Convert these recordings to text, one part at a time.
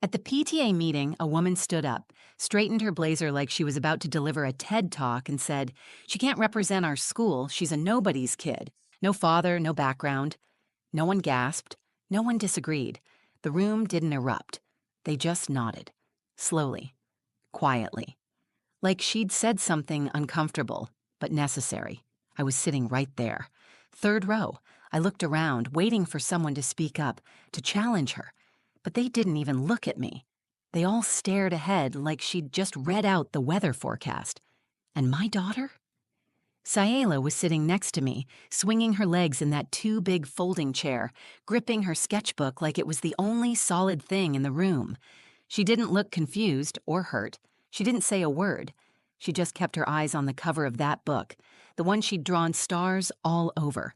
At the PTA meeting, a woman stood up, straightened her blazer like she was about to deliver a TED talk, and said, "She can't represent our school. She's a nobody's kid. No father, no background." No one gasped. No one disagreed. The room didn't erupt. They just nodded. Slowly. Quietly. Like she'd said something uncomfortable, but necessary. I was sitting right there. Third row. I looked around, waiting for someone to speak up, to challenge her. But they didn't even look at me. They all stared ahead like she'd just read out the weather forecast. And my daughter? Sayela was sitting next to me, swinging her legs in that too big folding chair, gripping her sketchbook like it was the only solid thing in the room. She didn't look confused or hurt. She didn't say a word. She just kept her eyes on the cover of that book, the one she'd drawn stars all over.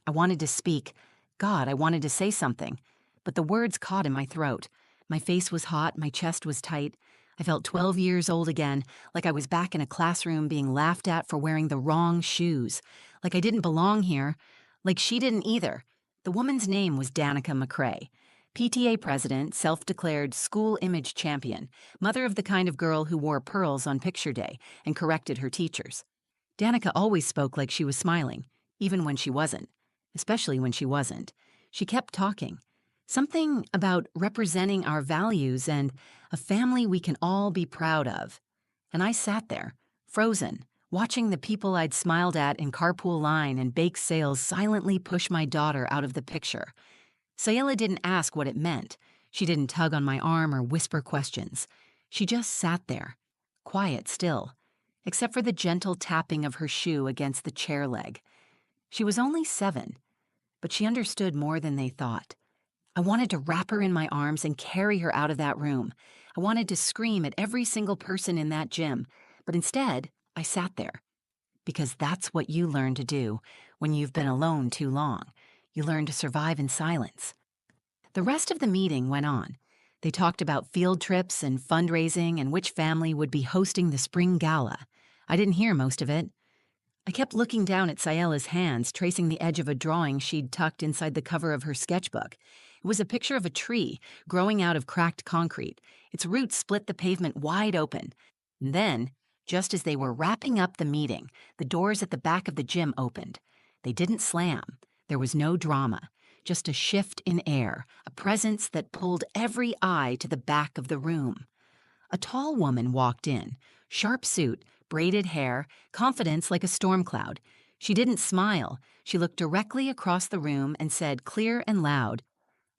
I wanted to speak. God, I wanted to say something. But the words caught in my throat. My face was hot, my chest was tight. I felt 12 years old again, like I was back in a classroom being laughed at for wearing the wrong shoes, like I didn't belong here, like she didn't either. The woman's name was Danica McCrae, PTA president, self-declared school image champion, mother of the kind of girl who wore pearls on picture day and corrected her teachers. Danica always spoke like she was smiling, even when she wasn't, especially when she wasn't. She kept talking. Something about representing our values and a family we can all be proud of. And I sat there, frozen, watching the people I'd smiled at in carpool line and bake sales silently push my daughter out of the picture. Sayela didn't ask what it meant. She didn't tug on my arm or whisper questions. She just sat there, quiet still, except for the gentle tapping of her shoe against the chair leg. She was only 7, but she understood more than they thought. I wanted to wrap her in my arms and carry her out of that room. I wanted to scream at every single person in that gym, but instead, I sat there. Because that's what you learn to do when you've been alone too long. You learn to survive in silence. The rest of the meeting went on. They talked about field trips and fundraising and which family would be hosting the spring gala. I didn't hear most of it. I kept looking down at Sayela's hands, tracing the edge of a drawing she'd tucked inside the cover of her sketchbook. It was a picture of a tree growing out of cracked concrete. Its roots split the pavement wide open. And then, just as they were wrapping up the meeting, the doors at the back of the gym opened. They didn't slam. There was no drama, just a shift in air, a presence that pulled every eye to the back of the room. A tall woman walked in, sharp suit, braided hair, confidence like a storm cloud. She didn't smile. She looked directly across the room and said clear and loud,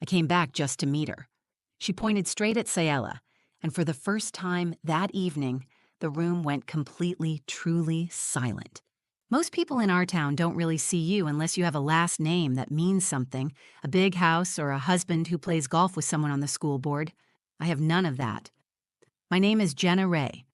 I came back just to meet her. She pointed straight at Sayela, and for the first time that evening, the room went completely, truly silent. Most people in our town don't really see you unless you have a last name that means something, a big house or a husband who plays golf with someone on the school board. I have none of that. My name is Jenna Ray.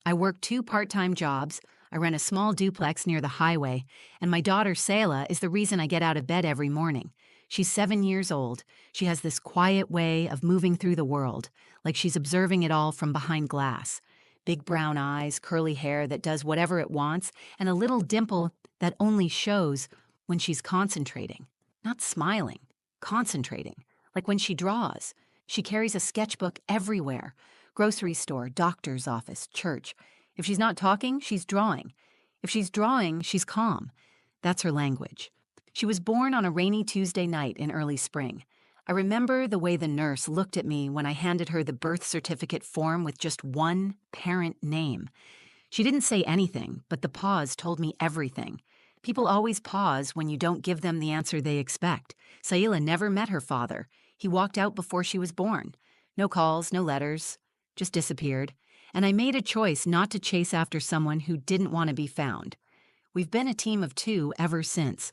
I work 2 part-time jobs, I rent a small duplex near the highway, and my daughter Sayla is the reason I get out of bed every morning. She's 7 years old. She has this quiet way of moving through the world, like she's observing it all from behind glass. Big brown eyes, curly hair that does whatever it wants, and a little dimple that only shows when she's concentrating. Not smiling, concentrating, like when she draws. She carries a sketchbook everywhere. Grocery store, doctor's office, church. If she's not talking, she's drawing. If she's drawing, she's calm. That's her language. She was born on a rainy Tuesday night in early spring. I remember the way the nurse looked at me when I handed her the birth certificate form with just one parent name. She didn't say anything, but the pause told me everything. People always pause when you don't give them the answer they expect. Sayila never met her father. He walked out before she was born. No calls, no letters, just disappeared. And I made a choice not to chase after someone who didn't want to be found. We've been a team of 2 ever since.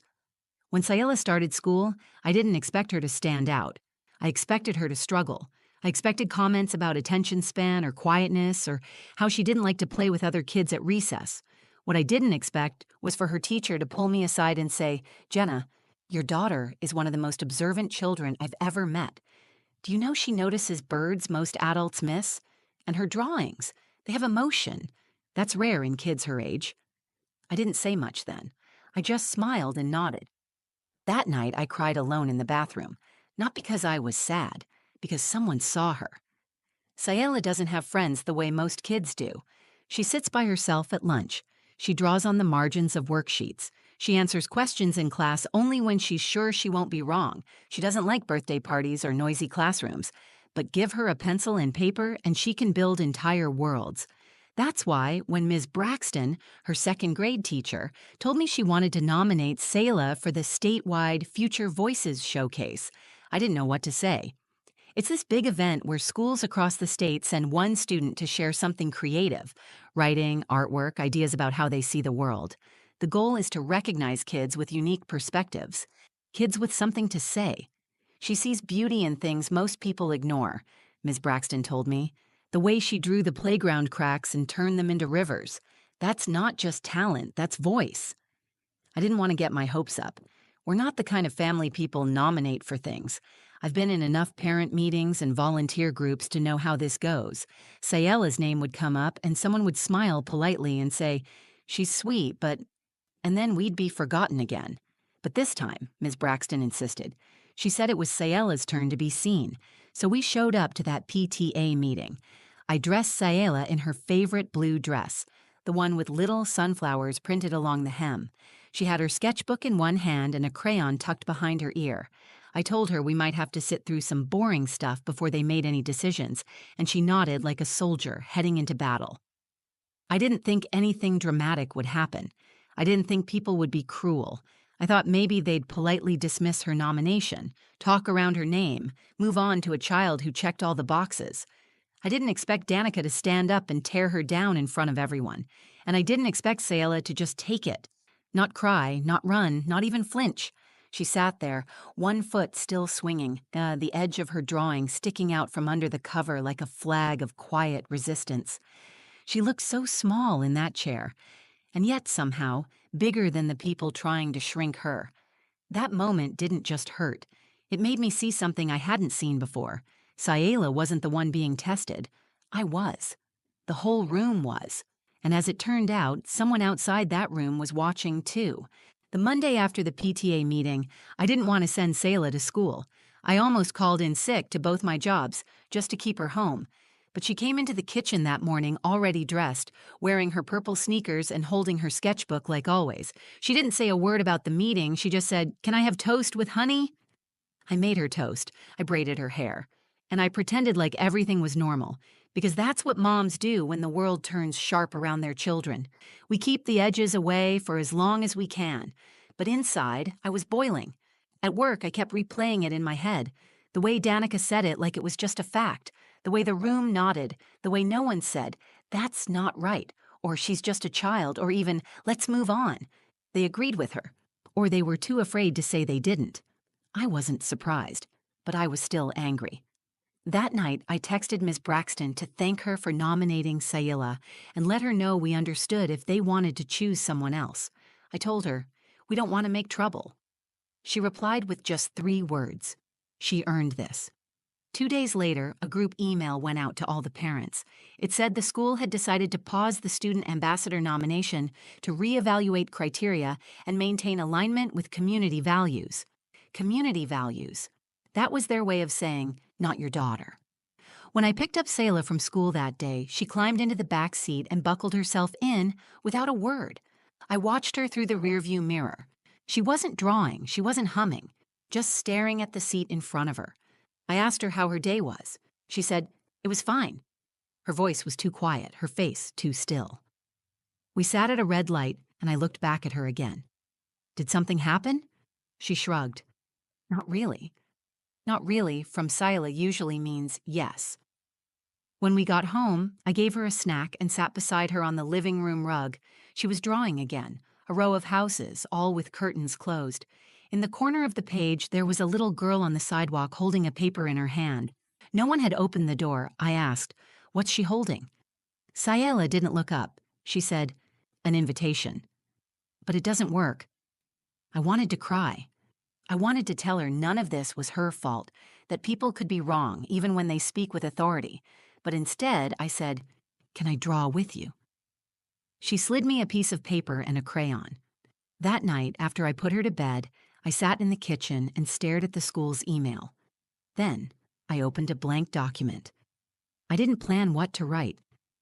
When Sayela started school, I didn't expect her to stand out. I expected her to struggle. I expected comments about attention span or quietness or how she didn't like to play with other kids at recess. What I didn't expect was for her teacher to pull me aside and say, Jenna, your daughter is one of the most observant children I've ever met. Do you know she notices birds most adults miss? And her drawings, they have emotion. That's rare in kids her age. I didn't say much then. I just smiled and nodded. That night, I cried alone in the bathroom, not because I was sad, because someone saw her. Sayela doesn't have friends the way most kids do. She sits by herself at lunch. She draws on the margins of worksheets. She answers questions in class only when she's sure she won't be wrong. She doesn't like birthday parties or noisy classrooms. But give her a pencil and paper and she can build entire worlds. That's why, when Ms. Braxton, her second grade teacher, told me she wanted to nominate Sayla for the statewide Future Voices showcase, I didn't know what to say. It's this big event where schools across the state send one student to share something creative: writing, artwork, ideas about how they see the world. The goal is to recognize kids with unique perspectives, kids with something to say. She sees beauty in things most people ignore, Ms. Braxton told me. The way she drew the playground cracks and turned them into rivers. That's not just talent, that's voice. I didn't want to get my hopes up. We're not the kind of family people nominate for things. I've been in enough parent meetings and volunteer groups to know how this goes. Sayela's name would come up and someone would smile politely and say, "She's sweet, but..." And then we'd be forgotten again. But this time, Ms. Braxton insisted. She said it was Sayela's turn to be seen, so we showed up to that PTA meeting. I dressed Sayela in her favorite blue dress, the one with little sunflowers printed along the hem. She had her sketchbook in one hand and a crayon tucked behind her ear. I told her we might have to sit through some boring stuff before they made any decisions, and she nodded like a soldier heading into battle. I didn't think anything dramatic would happen. I didn't think people would be cruel. I thought maybe they'd politely dismiss her nomination, talk around her name, move on to a child who checked all the boxes. I didn't expect Danica to stand up and tear her down in front of everyone, and I didn't expect Sayla to just take it. Not cry, not run, not even flinch. She sat there, one foot still swinging, the edge of her drawing sticking out from under the cover like a flag of quiet resistance. She looked so small in that chair, and yet somehow bigger than the people trying to shrink her. That moment didn't just hurt. It made me see something I hadn't seen before. Sayela wasn't the one being tested. I was. The whole room was. And as it turned out, someone outside that room was watching too. The Monday after the PTA meeting, I didn't want to send Sayla to school. I almost called in sick to both my jobs, just to keep her home. But she came into the kitchen that morning already dressed, wearing her purple sneakers and holding her sketchbook like always. She didn't say a word about the meeting. She just said, "Can I have toast with honey?" I made her toast. I braided her hair. And I pretended like everything was normal, because that's what moms do when the world turns sharp around their children. We keep the edges away for as long as we can. But inside, I was boiling. At work, I kept replaying it in my head. The way Danica said it like it was just a fact. The way the room nodded. The way no one said, "That's not right," or "She's just a child," or even, "Let's move on." They agreed with her. Or they were too afraid to say they didn't. I wasn't surprised, but I was still angry. That night, I texted Ms. Braxton to thank her for nominating Sayla and let her know we understood if they wanted to choose someone else. I told her, "We don't want to make trouble." She replied with just 3 words. She earned this. 2 days later, a group email went out to all the parents. It said the school had decided to pause the student ambassador nomination to reevaluate criteria and maintain alignment with community values. Community values. That was their way of saying, "Not your daughter." When I picked up Sayla from school that day, she climbed into the back seat and buckled herself in without a word. I watched her through the rearview mirror. She wasn't drawing, she wasn't humming, just staring at the seat in front of her. I asked her how her day was. She said, "It was fine." Her voice was too quiet, her face too still. We sat at a red light, and I looked back at her again. "Did something happen?" She shrugged. "Not really." Not really from Sayla usually means yes. When we got home, I gave her a snack and sat beside her on the living room rug. She was drawing again, a row of houses, all with curtains closed. In the corner of the page, there was a little girl on the sidewalk holding a paper in her hand. No one had opened the door. I asked, "What's she holding?" Sayla didn't look up. She said, "An invitation." "But it doesn't work." I wanted to cry. I wanted to tell her none of this was her fault, that people could be wrong even when they speak with authority. But instead, I said, "Can I draw with you?" She slid me a piece of paper and a crayon. That night, after I put her to bed, I sat in the kitchen and stared at the school's email. Then, I opened a blank document. I didn't plan what to write.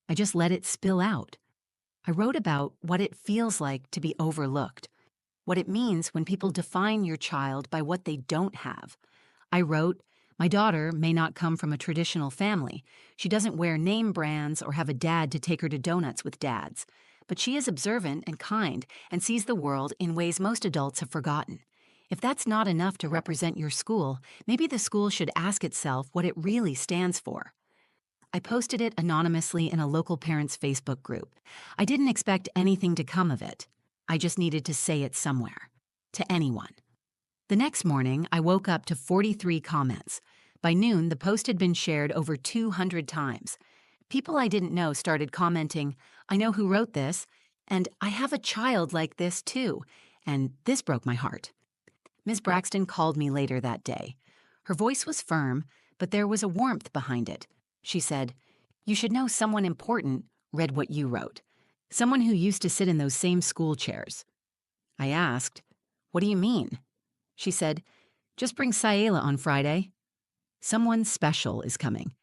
I just let it spill out. I wrote about what it feels like to be overlooked, what it means when people define your child by what they don't have. I wrote, "My daughter may not come from a traditional family. She doesn't wear name brands or have a dad to take her to donuts with dads. But she is observant and kind and sees the world in ways most adults have forgotten. If that's not enough to represent your school, maybe the school should ask itself what it really stands for." I posted it anonymously in a local parents' Facebook group. I didn't expect anything to come of it. I just needed to say it somewhere. To anyone. The next morning, I woke up to 43 comments. By noon, the post had been shared over 200 times. People I didn't know started commenting, "I know who wrote this," and "I have a child like this too," and "This broke my heart." Ms. Braxton called me later that day. Her voice was firm, but there was a warmth behind it. She said, "You should know someone important read what you wrote. Someone who used to sit in those same school chairs." I asked, "What do you mean?" She said, "Just bring Saela on Friday. Someone special is coming."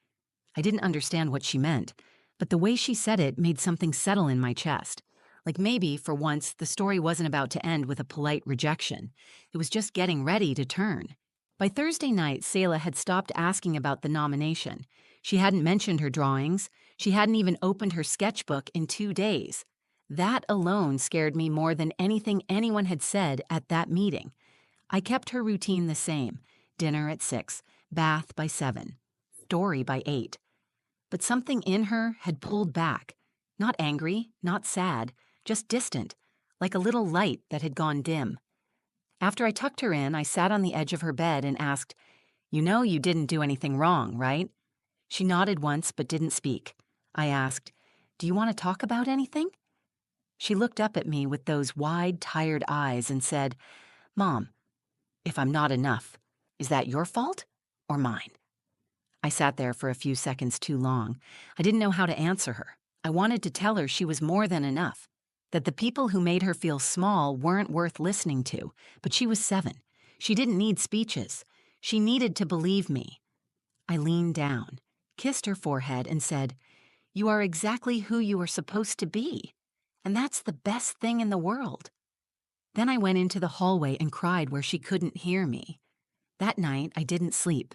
I didn't understand what she meant, but the way she said it made something settle in my chest. Like maybe, for once, the story wasn't about to end with a polite rejection. It was just getting ready to turn. By Thursday night, Selah had stopped asking about the nomination. She hadn't mentioned her drawings. She hadn't even opened her sketchbook in 2 days. That alone scared me more than anything anyone had said at that meeting. I kept her routine the same: dinner at 6, bath by 7, story by 8. But something in her had pulled back. Not angry, not sad, just distant, like a little light that had gone dim. After I tucked her in, I sat on the edge of her bed and asked, "You know you didn't do anything wrong, right?" She nodded once but didn't speak. I asked, "Do you want to talk about anything?" She looked up at me with those wide, tired eyes and said, "Mom, if I'm not enough, is that your fault or mine?" I sat there for a few seconds too long. I didn't know how to answer her. I wanted to tell her she was more than enough, that the people who made her feel small weren't worth listening to, but she was 7. She didn't need speeches. She needed to believe me. I leaned down, kissed her forehead, and said, "You are exactly who you are supposed to be, and that's the best thing in the world." Then I went into the hallway and cried where she couldn't hear me. That night, I didn't sleep.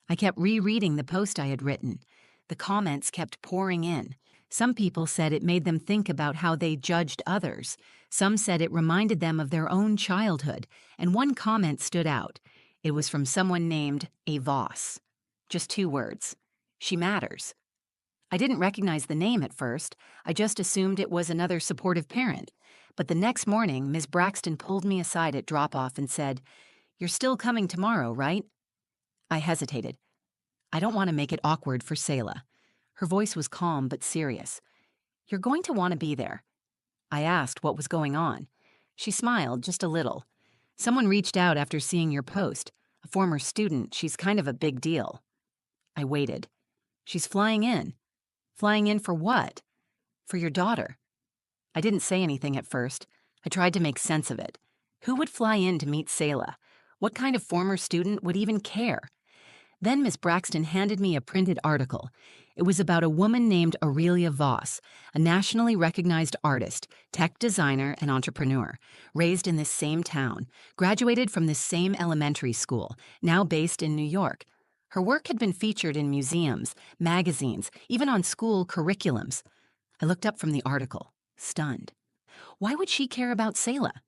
I kept rereading the post I had written. The comments kept pouring in. Some people said it made them think about how they judged others. Some said it reminded them of their own childhood, and one comment stood out. It was from someone named A. Voss. Just 2 words. "She matters." I didn't recognize the name at first. I just assumed it was another supportive parent. But the next morning, Ms. Braxton pulled me aside at drop-off and said, "You're still coming tomorrow, right?" I hesitated. I don't want to make it awkward for Selah. Her voice was calm but serious. "You're going to want to be there." I asked what was going on. She smiled just a little. "Someone reached out after seeing your post. A former student. She's kind of a big deal." I waited. "She's flying in." "Flying in for what?" "For your daughter." I didn't say anything at first. I tried to make sense of it. Who would fly in to meet Selah? What kind of former student would even care? Then Miss Braxton handed me a printed article. It was about a woman named Aurelia Voss, a nationally recognized artist, tech designer, and entrepreneur, raised in this same town, graduated from this same elementary school, now based in New York. Her work had been featured in museums, magazines, even on school curriculums. I looked up from the article, stunned. "Why would she care about Selah?"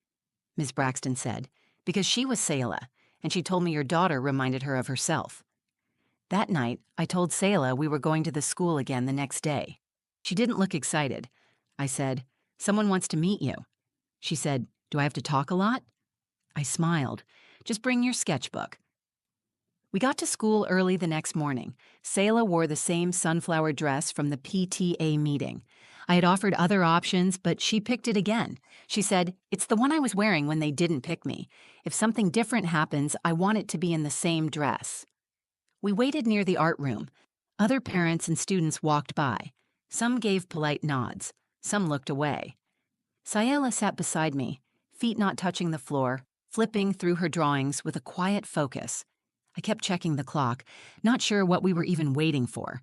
Ms. Braxton said, "Because she was Selah, and she told me your daughter reminded her of herself." That night, I told Selah we were going to the school again the next day. She didn't look excited. I said, "Someone wants to meet you." She said, "Do I have to talk a lot?" I smiled. "Just bring your sketchbook." We got to school early the next morning. Selah wore the same sunflower dress from the PTA meeting. I had offered other options, but she picked it again. She said, "It's the one I was wearing when they didn't pick me. If something different happens, I want it to be in the same dress." We waited near the art room. Other parents and students walked by. Some gave polite nods. Some looked away. Saela sat beside me, feet not touching the floor, flipping through her drawings with a quiet focus. I kept checking the clock, not sure what we were even waiting for.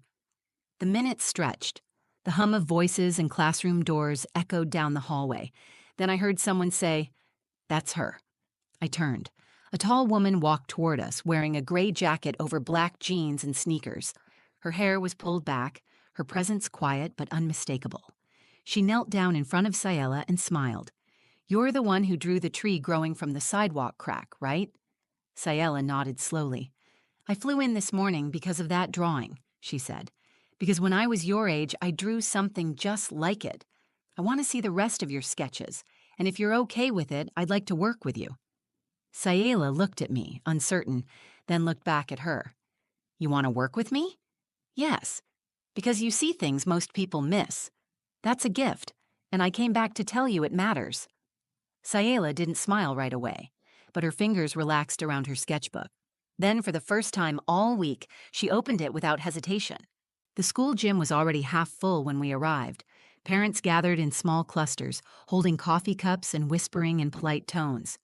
The minutes stretched. The hum of voices and classroom doors echoed down the hallway. Then I heard someone say, "That's her." I turned. A tall woman walked toward us, wearing a gray jacket over black jeans and sneakers. Her hair was pulled back, her presence quiet but unmistakable. She knelt down in front of Sayela and smiled. "You're the one who drew the tree growing from the sidewalk crack, right?" Sayela nodded slowly. "I flew in this morning because of that drawing," she said. "Because when I was your age, I drew something just like it. I want to see the rest of your sketches, and if you're okay with it, I'd like to work with you." Sayela looked at me, uncertain, then looked back at her. "You want to work with me?" "Yes, because you see things most people miss. That's a gift, and I came back to tell you it matters." Sayela didn't smile right away, but her fingers relaxed around her sketchbook. Then, for the first time all week, she opened it without hesitation. The school gym was already half full when we arrived. Parents gathered in small clusters, holding coffee cups and whispering in polite tones.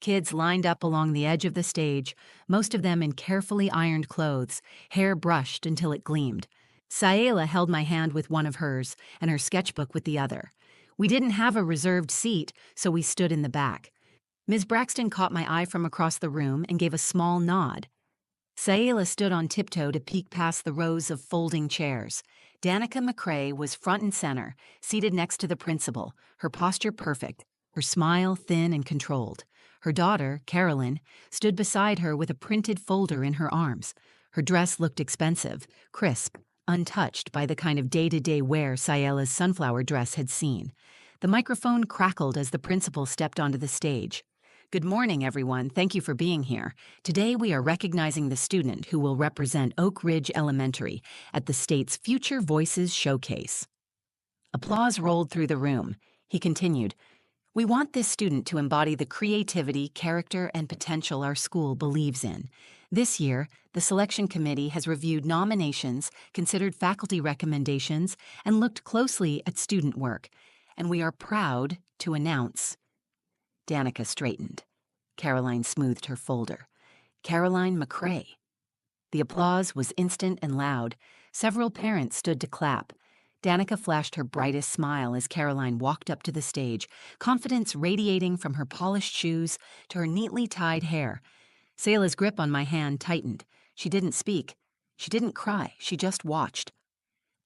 Kids lined up along the edge of the stage, most of them in carefully ironed clothes, hair brushed until it gleamed. Sayela held my hand with one of hers and her sketchbook with the other. We didn't have a reserved seat, so we stood in the back. Ms. Braxton caught my eye from across the room and gave a small nod. Sayela stood on tiptoe to peek past the rows of folding chairs. Danica McCrae was front and center, seated next to the principal, her posture perfect, her smile thin and controlled. Her daughter, Carolyn, stood beside her with a printed folder in her arms. Her dress looked expensive, crisp, untouched by the kind of day-to-day wear Sayela's sunflower dress had seen. The microphone crackled as the principal stepped onto the stage. "Good morning, everyone. Thank you for being here. Today we are recognizing the student who will represent Oak Ridge Elementary at the state's Future Voices Showcase." Applause rolled through the room. He continued, "We want this student to embody the creativity, character, and potential our school believes in. This year, the selection committee has reviewed nominations, considered faculty recommendations, and looked closely at student work. And we are proud to announce—" Danica straightened. Caroline smoothed her folder. "Caroline McCrae." The applause was instant and loud. Several parents stood to clap. Danica flashed her brightest smile as Caroline walked up to the stage, confidence radiating from her polished shoes to her neatly tied hair. Sayela's grip on my hand tightened. She didn't speak. She didn't cry. She just watched.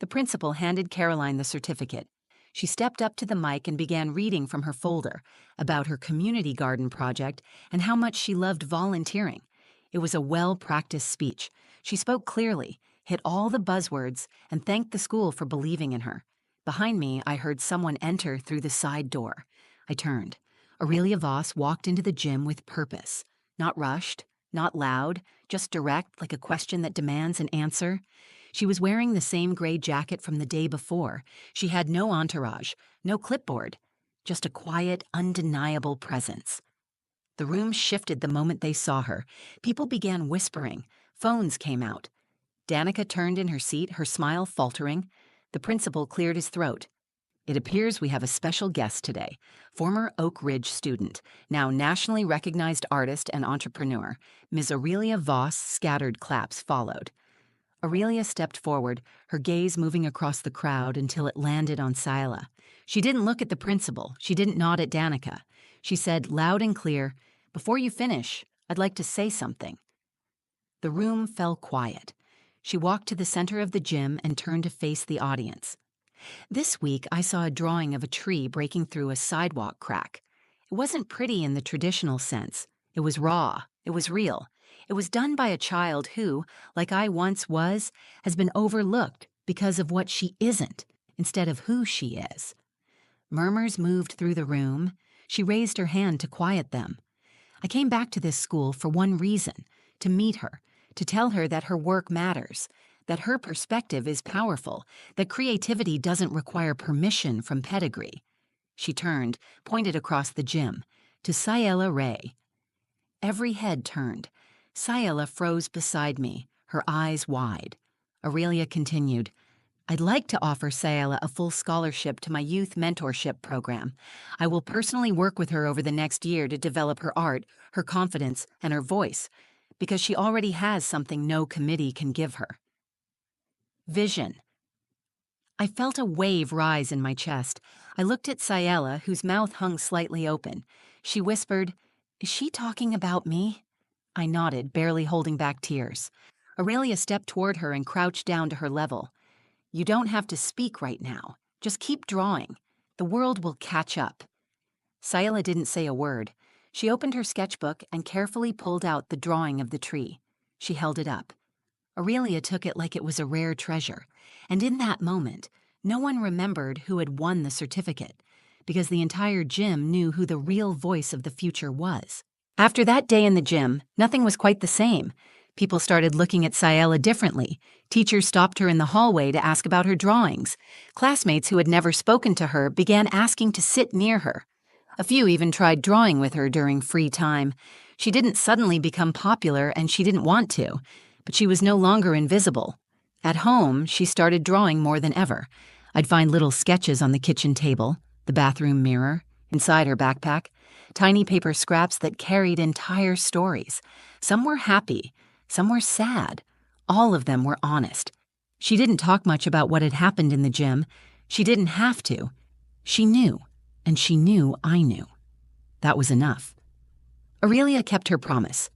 The principal handed Caroline the certificate. She stepped up to the mic and began reading from her folder about her community garden project and how much she loved volunteering. It was a well-practiced speech. She spoke clearly, hit all the buzzwords, and thanked the school for believing in her. Behind me, I heard someone enter through the side door. I turned. Aurelia Voss walked into the gym with purpose. Not rushed, not loud, just direct like a question that demands an answer. She was wearing the same gray jacket from the day before. She had no entourage, no clipboard, just a quiet, undeniable presence. The room shifted the moment they saw her. People began whispering. Phones came out. Danica turned in her seat, her smile faltering. The principal cleared his throat. "It appears we have a special guest today, former Oak Ridge student, now nationally recognized artist and entrepreneur. Ms. Aurelia Voss." Scattered claps followed. Aurelia stepped forward, her gaze moving across the crowd until it landed on Sayela. She didn't look at the principal. She didn't nod at Danica. She said loud and clear, "Before you finish, I'd like to say something." The room fell quiet. She walked to the center of the gym and turned to face the audience. "This week, I saw a drawing of a tree breaking through a sidewalk crack. It wasn't pretty in the traditional sense. It was raw. It was real. It was done by a child who, like I once was, has been overlooked because of what she isn't instead of who she is." Murmurs moved through the room. She raised her hand to quiet them. "I came back to this school for one reason, to meet her, to tell her that her work matters, that her perspective is powerful, that creativity doesn't require permission from pedigree." She turned, pointed across the gym, to Sayela Ray. Every head turned. Sayela froze beside me, her eyes wide. Aurelia continued, "I'd like to offer Sayela a full scholarship to my youth mentorship program. I will personally work with her over the next year to develop her art, her confidence, and her voice, because she already has something no committee can give her. Vision. I felt a wave rise in my chest. I looked at Ciela, whose mouth hung slightly open. She whispered, "Is she talking about me?" I nodded, barely holding back tears. Aurelia stepped toward her and crouched down to her level. "You don't have to speak right now. Just keep drawing. The world will catch up." Ciela didn't say a word. She opened her sketchbook and carefully pulled out the drawing of the tree. She held it up. Aurelia took it like it was a rare treasure, and in that moment, no one remembered who had won the certificate, because the entire gym knew who the real voice of the future was. After that day in the gym, nothing was quite the same. People started looking at Ciela differently. Teachers stopped her in the hallway to ask about her drawings. Classmates who had never spoken to her began asking to sit near her. A few even tried drawing with her during free time. She didn't suddenly become popular, and she didn't want to, but she was no longer invisible. At home, she started drawing more than ever. I'd find little sketches on the kitchen table, the bathroom mirror, inside her backpack, tiny paper scraps that carried entire stories. Some were happy, some were sad. All of them were honest. She didn't talk much about what had happened in the gym. She didn't have to. She knew, and she knew I knew. That was enough. Aurelia kept her promise.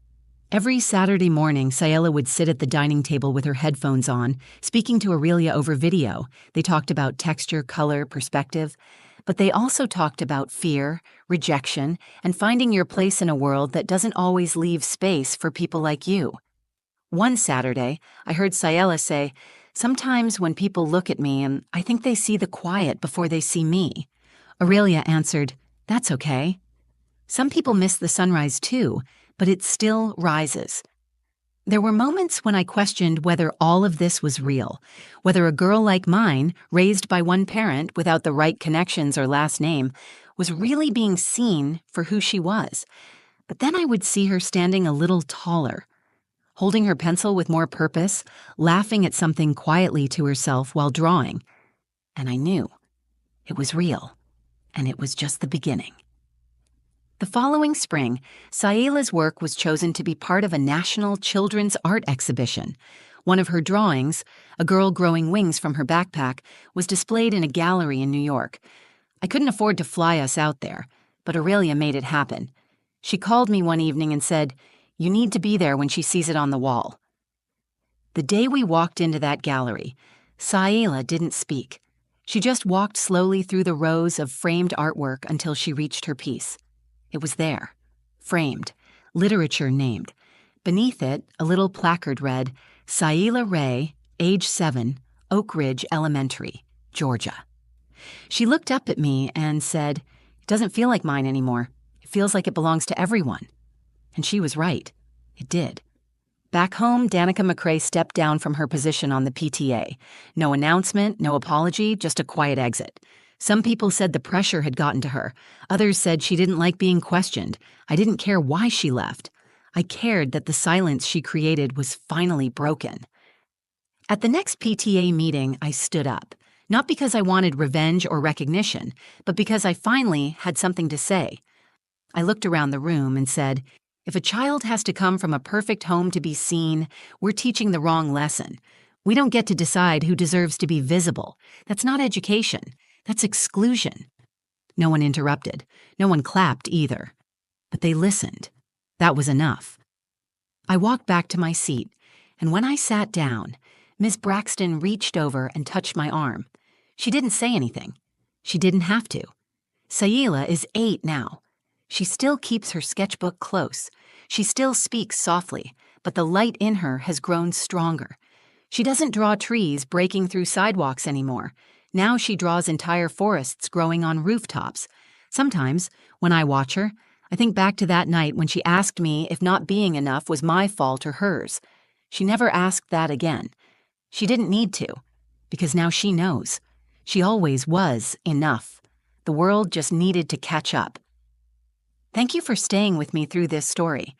Every Saturday morning, Ciela would sit at the dining table with her headphones on, speaking to Aurelia over video. They talked about texture, color, perspective. But they also talked about fear, rejection, and finding your place in a world that doesn't always leave space for people like you. One Saturday, I heard Ciela say, "Sometimes when people look at me, and I think they see the quiet before they see me." Aurelia answered, "That's okay. Some people miss the sunrise too, but it still rises." There were moments when I questioned whether all of this was real, whether a girl like mine, raised by one parent without the right connections or last name, was really being seen for who she was. But then I would see her standing a little taller, holding her pencil with more purpose, laughing at something quietly to herself while drawing. And I knew it was real, and it was just the beginning. The following spring, Ciela's work was chosen to be part of a national children's art exhibition. One of her drawings, a girl growing wings from her backpack, was displayed in a gallery in New York. I couldn't afford to fly us out there, but Aurelia made it happen. She called me one evening and said, "You need to be there when she sees it on the wall." The day we walked into that gallery, Ciela didn't speak. She just walked slowly through the rows of framed artwork until she reached her piece. It was there, framed, literature named. Beneath it, a little placard read, "Ciela Ray, age 7, Oak Ridge Elementary, Georgia." She looked up at me and said, "It doesn't feel like mine anymore. It feels like it belongs to everyone." And she was right. It did. Back home, Danica McCrae stepped down from her position on the PTA. No announcement, no apology, just a quiet exit. Some people said the pressure had gotten to her. Others said she didn't like being questioned. I didn't care why she left. I cared that the silence she created was finally broken. At the next PTA meeting, I stood up. Not because I wanted revenge or recognition, but because I finally had something to say. I looked around the room and said, "If a child has to come from a perfect home to be seen, we're teaching the wrong lesson. We don't get to decide who deserves to be visible. That's not education. That's exclusion." No one interrupted. No one clapped either. But they listened. That was enough. I walked back to my seat, and when I sat down, Ms. Braxton reached over and touched my arm. She didn't say anything. She didn't have to. Ciela is 8 now. She still keeps her sketchbook close. She still speaks softly, but the light in her has grown stronger. She doesn't draw trees breaking through sidewalks anymore. Now she draws entire forests growing on rooftops. Sometimes, when I watch her, I think back to that night when she asked me if not being enough was my fault or hers. She never asked that again. She didn't need to, because now she knows. She always was enough. The world just needed to catch up. Thank you for staying with me through this story.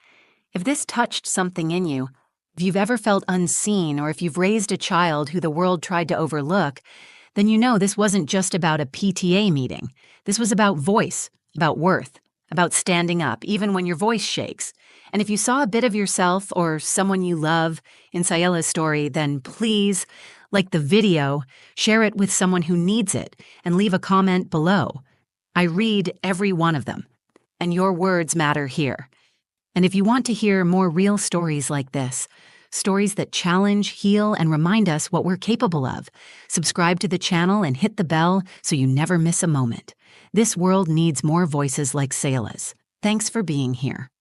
If this touched something in you, if you've ever felt unseen, or if you've raised a child who the world tried to overlook, then you know this wasn't just about a PTA meeting. This was about voice, about worth, about standing up, even when your voice shakes. And if you saw a bit of yourself or someone you love in Ciela's story, then please Like the video, share it with someone who needs it, and leave a comment below. I read every one of them, and your words matter here. And if you want to hear more real stories like this, stories that challenge, heal, and remind us what we're capable of, subscribe to the channel and hit the bell so you never miss a moment. This world needs more voices like Sayla's. Thanks for being here.